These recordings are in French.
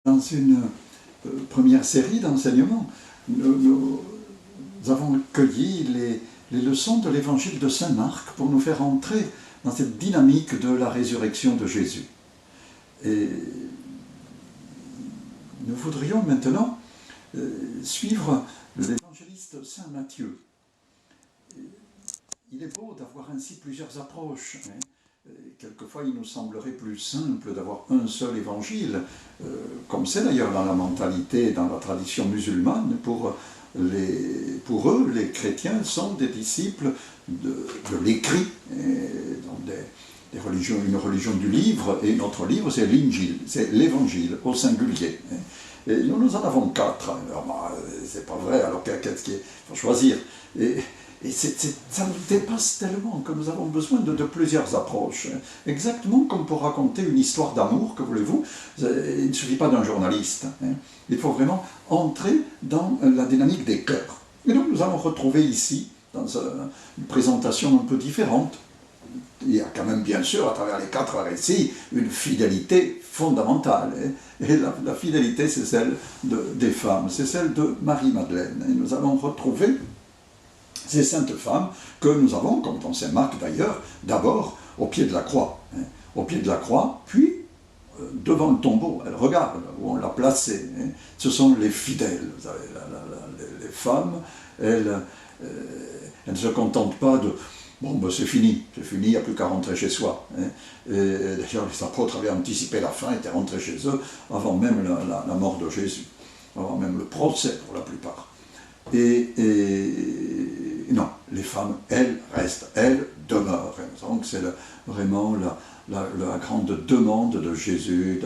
Dans une première série d'enseignements, nous avons cueilli les leçons de l'évangile de Saint Marc pour nous faire entrer dans cette dynamique de la résurrection de Jésus. Et nous voudrions maintenant suivre l'évangéliste Saint Matthieu. Il est beau d'avoir ainsi plusieurs approches. Quelquefois, il nous semblerait plus simple d'avoir un seul évangile, comme c'est d'ailleurs dans la mentalité, dans la tradition musulmane. Pour eux, les chrétiens sont des disciples de l'écrit, une religion du livre, et notre livre, c'est l'Injil, c'est l'évangile au singulier. Et nous en avons 4. Alors, c'est pas vrai, alors qu'est-ce qu'il faut choisir? Et ça nous dépasse tellement que nous avons besoin de plusieurs approches. Exactement comme pour raconter une histoire d'amour, que voulez-vous, il ne suffit pas d'un journaliste. Il faut vraiment entrer dans la dynamique des cœurs. Et donc nous allons retrouver ici, dans une présentation un peu différente, il y a quand même bien sûr, à travers les 4 récits, une fidélité fondamentale. Et la fidélité, c'est celle des femmes, c'est celle de Marie-Madeleine. Et nous allons retrouver ces saintes femmes que nous avons, comme dans Saint Marc d'ailleurs, d'abord au pied de la croix. Au pied de la croix, puis devant le tombeau. Elle regarde où on l'a placée. Ce sont les fidèles. Vous savez, les femmes, elles ne se contentent pas de « bon, ben c'est fini, il n'y a plus qu'à rentrer chez soi ». D'ailleurs, les apôtres avaient anticipé la fin, étaient rentrés chez eux avant même la mort de Jésus, avant même le procès pour la plupart. Et non, les femmes, elles restent, elles demeurent. Donc c'est vraiment la grande demande de Jésus,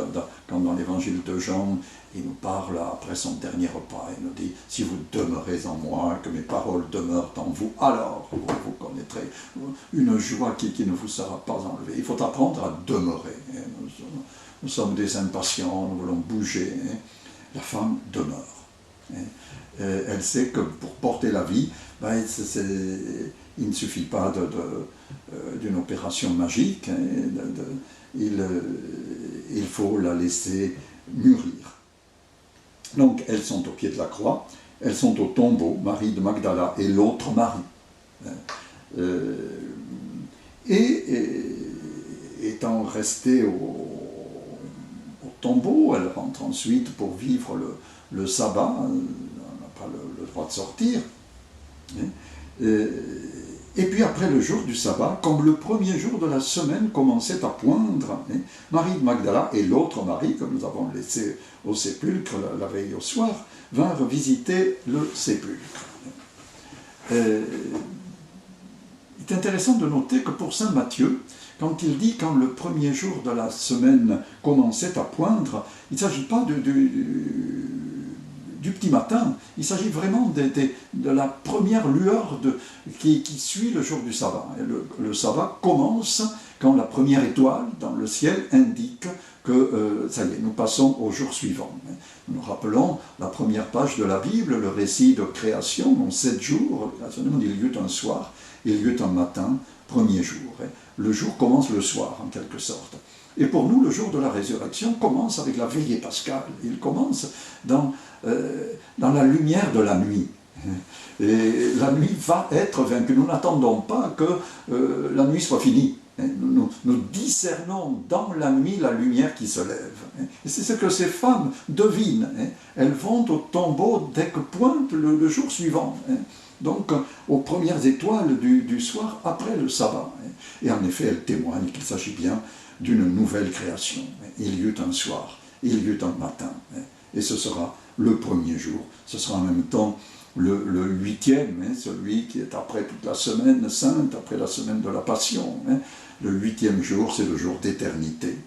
quand dans l'évangile de Jean, il nous parle après son dernier repas, il nous dit « Si vous demeurez en moi, que mes paroles demeurent en vous, alors vous connaîtrez une joie qui ne vous sera pas enlevée. » Il faut apprendre à demeurer. Nous sommes des impatients, nous voulons bouger. La femme demeure. Elle sait que pour porter la vie, il ne suffit pas d'une opération magique, il faut la laisser mûrir. Donc elles sont au pied de la croix, elles sont au tombeau, Marie de Magdala et l'autre Marie. Étant restées au tombeau, elles rentrent ensuite pour vivre le sabbat, on n'a pas le droit de sortir. Et puis après le jour du sabbat, comme le premier jour de la semaine commençait à poindre, Marie de Magdala et l'autre Marie, que nous avons laissé au sépulcre la veille au soir, vinrent visiter le sépulcre. Il est intéressant de noter que pour saint Matthieu, quand il dit quand le premier jour de la semaine commençait à poindre, il ne s'agit pas du petit matin, il s'agit vraiment de la première lueur qui suit le jour du sabbat. Et le sabbat commence quand la première étoile dans le ciel indique que ça y est, nous passons au jour suivant. Nous rappelons la première page de la Bible, le récit de création, en 7 jours, il y eut un soir, il y eut un matin, premier jour. Le jour commence le soir, en quelque sorte. Et pour nous, le jour de la résurrection commence avec la veillée pascale. Il commence dans la lumière de la nuit. Et la nuit va être vaincue. Nous n'attendons pas que la nuit soit finie. Nous discernons dans la nuit la lumière qui se lève. Et c'est ce que ces femmes devinent. Elles vont au tombeau dès que pointe le jour suivant. Donc aux premières étoiles du soir après le sabbat. Et en effet, elles témoignent qu'il s'agit bien d'une nouvelle création. Il y eut un soir, il y eut un matin. Et ce sera le premier jour. Ce sera en même temps le 8e, celui qui est après toute la semaine sainte, après la semaine de la Passion. Le 8e jour, c'est le jour d'éternité.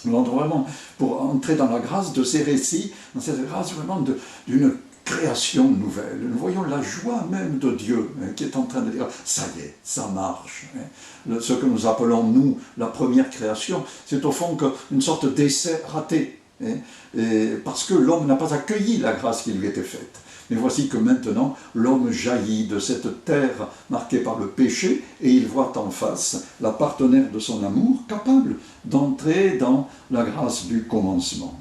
Donc vraiment, pour entrer dans la grâce de ces récits, dans cette grâce vraiment d'une création nouvelle, nous voyons la joie même de Dieu qui est en train de dire « ça y est, ça marche ». Ce que nous appelons, nous, la première création, c'est au fond une sorte d'essai raté, parce que l'homme n'a pas accueilli la grâce qui lui était faite. Mais voici que maintenant, l'homme jaillit de cette terre marquée par le péché, et il voit en face la partenaire de son amour, capable d'entrer dans la grâce du commencement.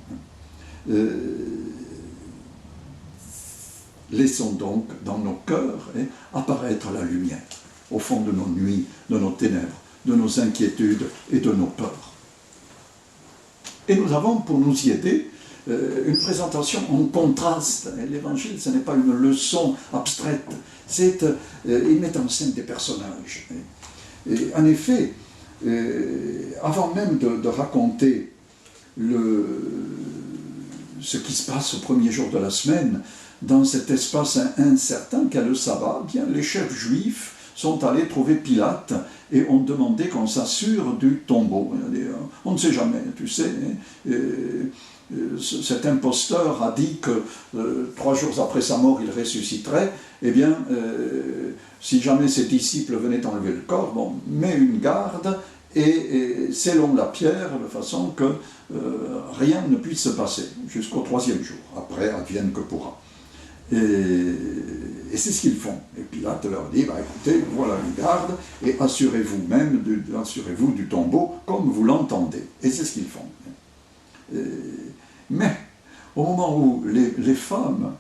Laissons donc dans nos cœurs apparaître la lumière, au fond de nos nuits, de nos ténèbres, de nos inquiétudes et de nos peurs. Et nous avons, pour nous y aider, une présentation en contraste. L'Évangile, ce n'est pas une leçon abstraite, il met en scène des personnages. Et en effet, avant même de raconter ce qui se passe au premier jour de la semaine, dans cet espace incertain qu'est le sabbat, bien, les chefs juifs sont allés trouver Pilate et ont demandé qu'on s'assure du tombeau. On ne sait jamais, tu sais. Cet imposteur a dit que 3 jours après sa mort, il ressusciterait. Eh bien, si jamais ses disciples venaient enlever le corps, bon, mets une garde et scellons la pierre de façon que rien ne puisse se passer jusqu'au 3e jour. Après, advienne que pourra. Et c'est ce qu'ils font. Et Pilate leur dit, écoutez, voilà une garde, et assurez-vous du tombeau comme vous l'entendez. Et c'est ce qu'ils font. Mais, au moment où les femmes,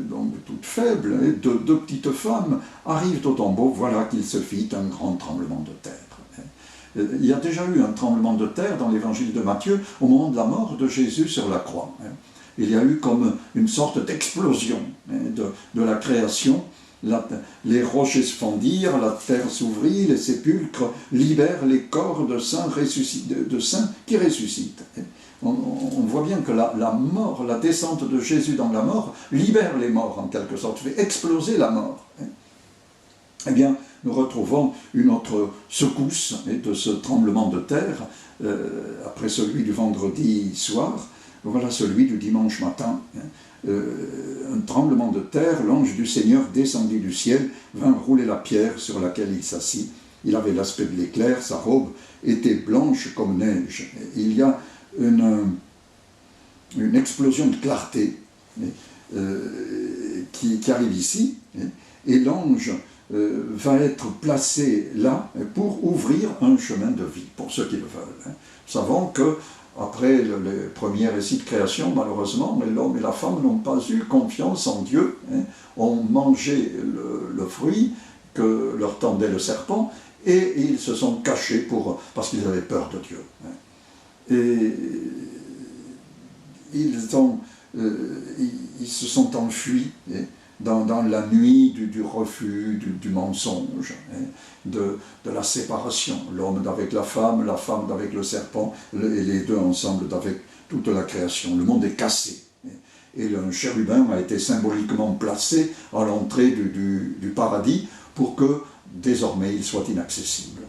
donc toutes faibles, deux petites femmes, arrivent au tombeau, voilà qu'il se fit un grand tremblement de terre. Il y a déjà eu un tremblement de terre dans l'évangile de Matthieu au moment de la mort de Jésus sur la croix. Il y a eu comme une sorte d'explosion de la création. Les rochers se fendirent, la terre s'ouvrit, les sépulcres libèrent les corps de saints qui ressuscitent. On voit bien que la mort, la descente de Jésus dans la mort, libère les morts en quelque sorte, fait exploser la mort. Eh bien, nous retrouvons une autre secousse de ce tremblement de terre, après celui du vendredi soir. Voilà celui du dimanche matin. Un tremblement de terre, l'ange du Seigneur descendit du ciel, vint rouler la pierre sur laquelle il s'assit. Il avait l'aspect de l'éclair, sa robe était blanche comme neige. Il y a une explosion de clarté qui arrive ici, et l'ange va être placé là pour ouvrir un chemin de vie, pour ceux qui le veulent. Nous savons que après les premiers récits de création, malheureusement, l'homme et la femme n'ont pas eu confiance en Dieu, ont mangé le fruit que leur tendait le serpent, et ils se sont cachés parce qu'ils avaient peur de Dieu. Et ils se sont enfuis dans la nuit du refus, du mensonge, de la séparation. L'homme avec la femme avec le serpent, et les deux ensemble avec toute la création. Le monde est cassé. Et un chérubin a été symboliquement placé à l'entrée du paradis pour que désormais il soit inaccessible.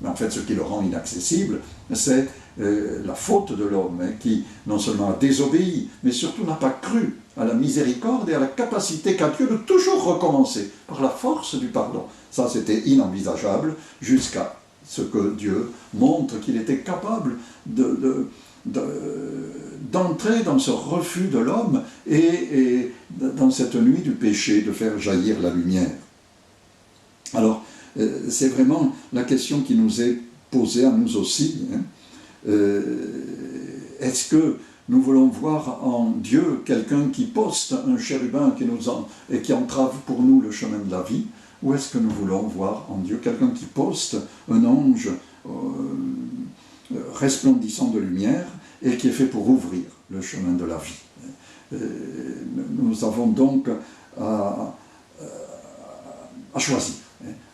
Mais en fait, ce qui le rend inaccessible, c'est la faute de l'homme, qui non seulement a désobéi, mais surtout n'a pas cru à la miséricorde et à la capacité qu'a Dieu de toujours recommencer par la force du pardon. Ça, c'était inenvisageable jusqu'à ce que Dieu montre qu'il était capable d'entrer dans ce refus de l'homme et dans cette nuit du péché de faire jaillir la lumière. Alors, c'est vraiment la question qui nous est posée à nous aussi. Est-ce que nous voulons voir en Dieu quelqu'un qui poste un chérubin et qui entrave pour nous le chemin de la vie, ou est-ce que nous voulons voir en Dieu quelqu'un qui poste un ange resplendissant de lumière et qui est fait pour ouvrir le chemin de la vie? Nous avons donc à choisir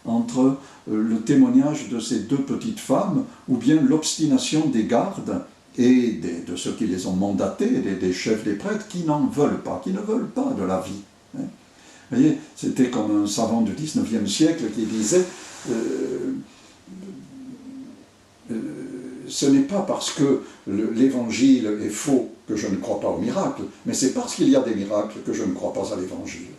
entre le témoignage de ces deux petites femmes ou bien l'obstination des gardes et de ceux qui les ont mandatés, des chefs des prêtres, qui n'en veulent pas, qui ne veulent pas de la vie. Vous voyez, c'était comme un savant du XIXe siècle qui disait ce n'est pas parce que l'évangile est faux que je ne crois pas au miracle, mais c'est parce qu'il y a des miracles que je ne crois pas à l'évangile.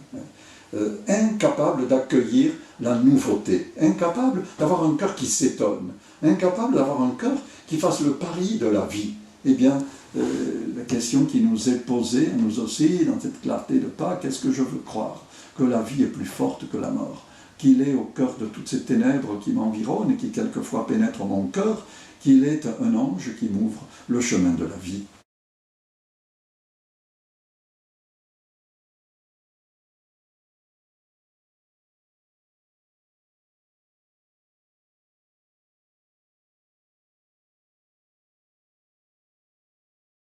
Incapable d'accueillir la nouveauté, incapable d'avoir un cœur qui s'étonne, incapable d'avoir un cœur qui fasse le pari de la vie. Eh bien, la question qui nous est posée, nous aussi, dans cette clarté de Pâques, est-ce que je veux croire que la vie est plus forte que la mort, qu'il est au cœur de toutes ces ténèbres qui m'environnent et qui quelquefois pénètrent mon cœur, qu'il est un ange qui m'ouvre le chemin de la vie.